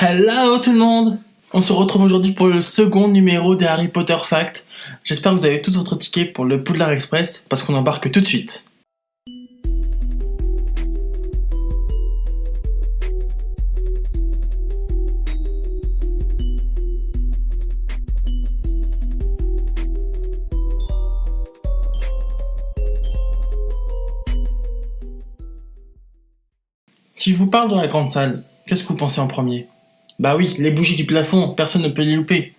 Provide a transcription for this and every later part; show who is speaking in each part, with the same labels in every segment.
Speaker 1: Hello tout le monde. On se retrouve aujourd'hui pour le second numéro des Harry Potter Facts. J'espère que vous avez tous votre ticket pour le Poudlard Express parce qu'on embarque tout de suite. Si je vous parle de la grande salle, qu'est-ce que vous pensez en premier ? Bah oui, les bougies du plafond, personne ne peut les louper.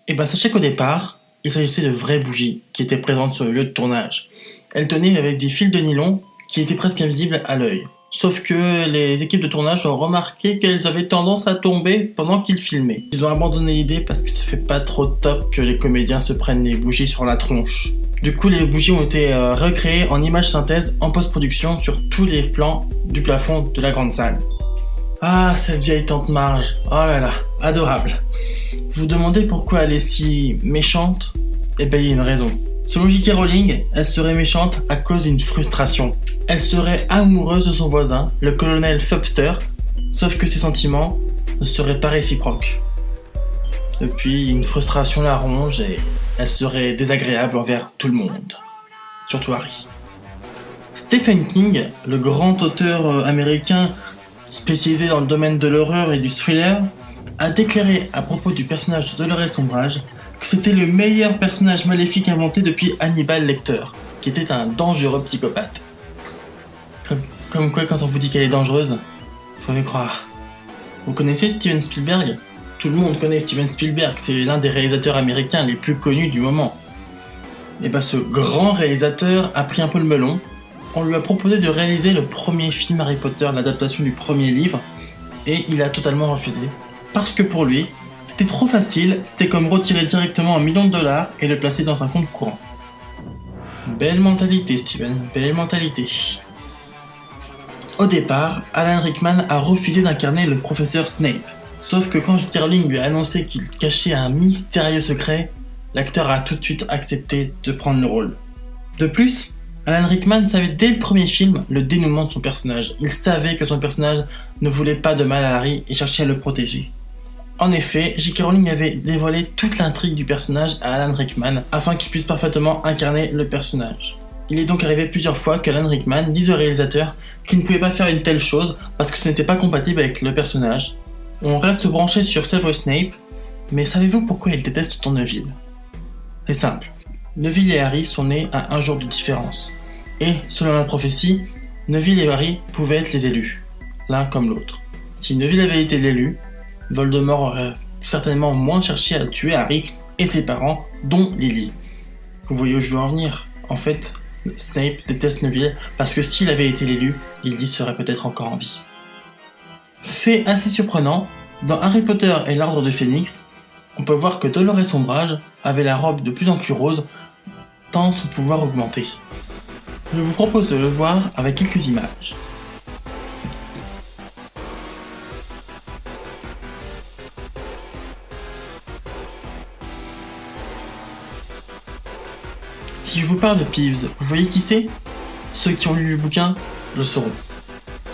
Speaker 1: Et bah sachez qu'au départ, il s'agissait de vraies bougies qui étaient présentes sur le lieu de tournage. Elles tenaient avec des fils de nylon qui étaient presque invisibles à l'œil. Sauf que les équipes de tournage ont remarqué qu'elles avaient tendance à tomber pendant qu'ils filmaient. Ils ont abandonné l'idée parce que ça fait pas trop top que les comédiens se prennent les bougies sur la tronche. Du coup, les bougies ont été recréées en images synthèse en post-production sur tous les plans du plafond de la grande salle. Ah, cette vieille tante Marge, oh là là, adorable. Vous vous demandez pourquoi elle est si méchante ? Eh ben, il y a une raison. Selon J.K. Rowling, elle serait méchante à cause d'une frustration. Elle serait amoureuse de son voisin, le colonel Fubster, sauf que ses sentiments ne seraient pas réciproques. Depuis, une frustration la ronge et elle serait désagréable envers tout le monde, surtout Harry. Stephen King, le grand auteur américain spécialisé dans le domaine de l'horreur et du thriller, a déclaré à propos du personnage de Dolores Umbridge que c'était le meilleur personnage maléfique inventé depuis Hannibal Lecter, qui était un dangereux psychopathe. Comme quoi, quand on vous dit qu'elle est dangereuse, faut y croire. Vous connaissez Steven Spielberg ? Tout le monde connaît Steven Spielberg, c'est l'un des réalisateurs américains les plus connus du moment. Et bah ce grand réalisateur a pris un peu le melon. On lui a proposé de réaliser le premier film Harry Potter, l'adaptation du premier livre, et il a totalement refusé. Parce que pour lui, c'était trop facile, c'était comme retirer directement $1 million et le placer dans un compte courant. Belle mentalité, Steven, belle mentalité. Au départ, Alan Rickman a refusé d'incarner le professeur Snape. Sauf que quand J.K. Rowling lui a annoncé qu'il cachait un mystérieux secret, l'acteur a tout de suite accepté de prendre le rôle. De plus, Alan Rickman savait dès le premier film le dénouement de son personnage. Il savait que son personnage ne voulait pas de mal à Harry et cherchait à le protéger. En effet, J.K. Rowling avait dévoilé toute l'intrigue du personnage à Alan Rickman afin qu'il puisse parfaitement incarner le personnage. Il est donc arrivé plusieurs fois qu'Alan Rickman dise au réalisateur qu'il ne pouvait pas faire une telle chose parce que ce n'était pas compatible avec le personnage. On reste branché sur Severus Snape, mais savez-vous pourquoi il déteste autant Neville ? C'est simple. Neville et Harry sont nés à un jour de différence. Et, selon la prophétie, Neville et Harry pouvaient être les élus, l'un comme l'autre. Si Neville avait été l'élu, Voldemort aurait certainement moins cherché à tuer Harry et ses parents, dont Lily. Vous voyez où je veux en venir ? En fait, Snape déteste Neville parce que s'il avait été l'élu, Lily serait peut-être encore en vie. Fait assez surprenant, dans Harry Potter et l'Ordre du Phénix, on peut voir que Dolores Umbridge avait la robe de plus en plus rose, tant son pouvoir augmentait. Je vous propose de le voir avec quelques images. Si je vous parle de Peeves, vous voyez qui c'est ? Ceux qui ont lu le bouquin le sauront.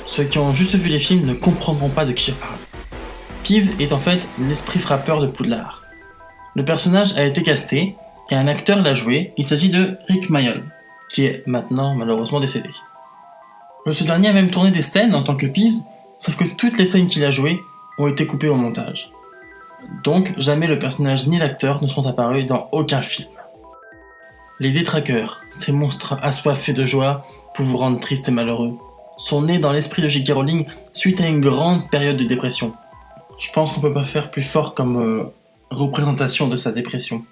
Speaker 1: Ceux qui ont juste vu les films ne comprendront pas de qui je parle. Peeves est en fait l'esprit frappeur de Poudlard. Le personnage a été casté et un acteur l'a joué, il s'agit de Rick Mayall, qui est maintenant malheureusement décédé. Ce dernier a même tourné des scènes en tant que Peeves, sauf que toutes les scènes qu'il a jouées ont été coupées au montage. Donc jamais le personnage ni l'acteur ne sont apparus dans aucun film. Les détraqueurs, ces monstres assoiffés de joie pour vous rendre triste et malheureux, sont nés dans l'esprit de J.K. Rowling suite à une grande période de dépression. Je pense qu'on peut pas faire plus fort comme représentation de sa dépression.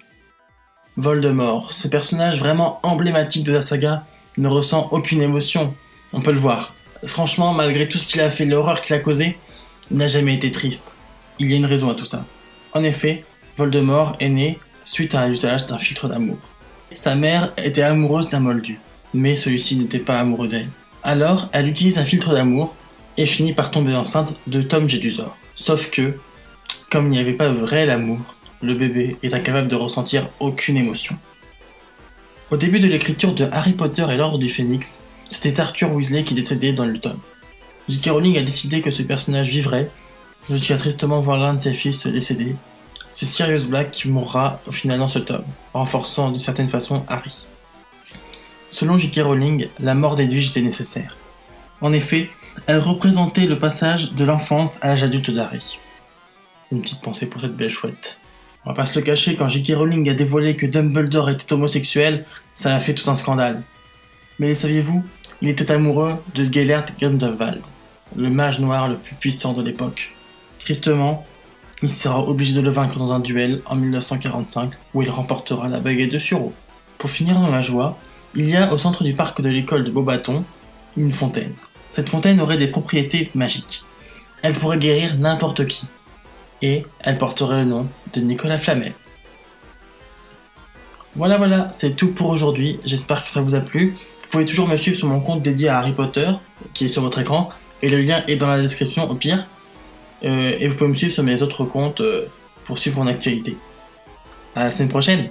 Speaker 1: Voldemort, ce personnage vraiment emblématique de la saga, ne ressent aucune émotion. On peut le voir. Franchement, malgré tout ce qu'il a fait, l'horreur qu'il a causé, il n'a jamais été triste. Il y a une raison à tout ça. En effet, Voldemort est né suite à l'usage d'un filtre d'amour. Sa mère était amoureuse d'un moldu, mais celui-ci n'était pas amoureux d'elle. Alors, elle utilise un filtre d'amour et finit par tomber enceinte de Tom Jedusor. Sauf que, comme il n'y avait pas de réel amour, le bébé est incapable de ressentir aucune émotion. Au début de l'écriture de Harry Potter et l'Ordre du Phénix, c'était Arthur Weasley qui décédait dans le tome. J.K. Rowling a décidé que ce personnage vivrait jusqu'à tristement voir l'un de ses fils se décéder. C'est Sirius Black qui mourra au final dans ce tome, renforçant d'une certaine façon Harry. Selon J.K. Rowling, la mort d'Edwige était nécessaire. En effet, elle représentait le passage de l'enfance à l'âge adulte d'Harry. Une petite pensée pour cette belle chouette. On va pas se le cacher, quand J.K. Rowling a dévoilé que Dumbledore était homosexuel, ça a fait tout un scandale. Mais saviez-vous, il était amoureux de Gellert Grindelwald, le mage noir le plus puissant de l'époque. Tristement, il sera obligé de le vaincre dans un duel en 1945 où il remportera la baguette de Suro. Pour finir dans la joie, il y a au centre du parc de l'école de Beauxbatons une fontaine. Cette fontaine aurait des propriétés magiques. Elle pourrait guérir n'importe qui. Et elle porterait le nom de Nicolas Flamel. Voilà, c'est tout pour aujourd'hui. J'espère que ça vous a plu. Vous pouvez toujours me suivre sur mon compte dédié à Harry Potter, qui est sur votre écran, et le lien est dans la description au pire. Et vous pouvez me suivre sur mes autres comptes pour suivre mon actualité. À la semaine prochaine!